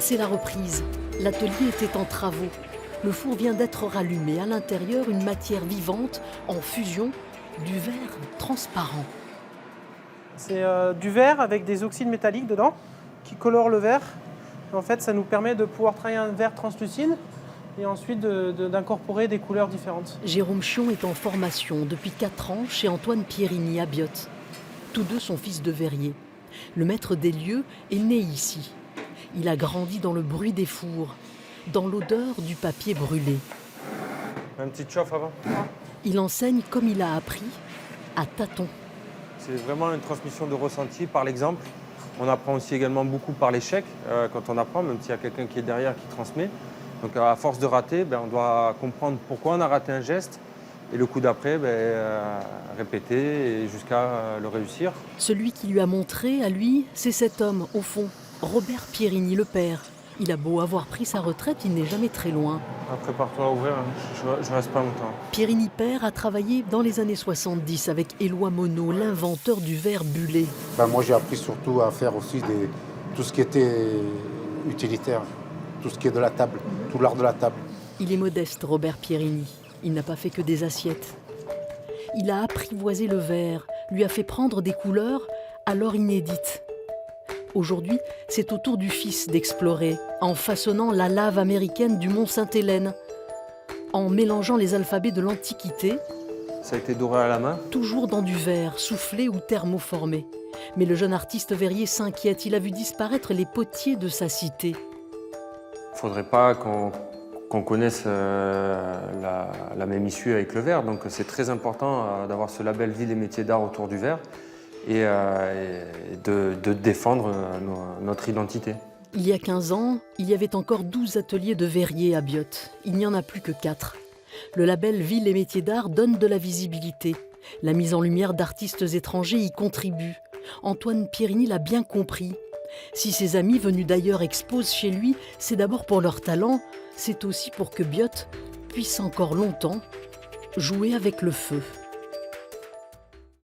C'est la reprise. L'atelier était en travaux. Le four vient d'être rallumé. À l'intérieur, une matière vivante, en fusion, du verre transparent. C'est du verre avec des oxydes métalliques dedans qui colorent le verre. En fait, ça nous permet de pouvoir travailler un verre translucide et ensuite d'incorporer des couleurs différentes. Jérôme Chion est en formation depuis 4 ans chez Antoine Pierini à Biot. Tous deux sont fils de verrier. Le maître des lieux est né ici. Il a grandi dans le bruit des fours, dans l'odeur du papier brûlé. Un petit chauffe avant. Il enseigne comme il a appris, à tâtons. C'est vraiment une transmission de ressenti par l'exemple. On apprend aussi également beaucoup par l'échec quand on apprend, même s'il y a quelqu'un qui est derrière qui transmet. Donc à force de rater, on doit comprendre pourquoi on a raté un geste et le coup d'après, répéter et jusqu'à le réussir. Celui qui lui a montré, à lui, c'est cet homme, au fond, Robert Pierini, le père. Il a beau avoir pris sa retraite, il n'est jamais très loin. Prépare-toi à ouvrir, je reste pas longtemps. Pierini père a travaillé dans les années 70 avec Éloi Monod, l'inventeur du verre bullé. Moi j'ai appris surtout à faire aussi tout ce qui était utilitaire, tout ce qui est de la table, tout l'art de la table. Il est modeste, Robert Pierini. Il n'a pas fait que des assiettes. Il a apprivoisé le verre, lui a fait prendre des couleurs alors inédites. Aujourd'hui, c'est au tour du fils d'explorer, en façonnant la lave américaine du mont Sainte-Hélène, en mélangeant les alphabets de l'Antiquité. Ça a été doré à la main. Toujours dans du verre, soufflé ou thermoformé. Mais le jeune artiste verrier s'inquiète, il a vu disparaître les potiers de sa cité. Il ne faudrait pas qu'on connaisse la même issue avec le verre, donc c'est très important d'avoir ce label Ville et métiers d'art autour du verre et de défendre notre identité. Il y a 15 ans, il y avait encore 12 ateliers de verriers à Biot. Il n'y en a plus que 4. Le label Ville et métiers d'art donne de la visibilité. La mise en lumière d'artistes étrangers y contribue. Antoine Pierini l'a bien compris. Si ses amis venus d'ailleurs exposent chez lui, c'est d'abord pour leur talent, c'est aussi pour que Biot puisse encore longtemps jouer avec le feu.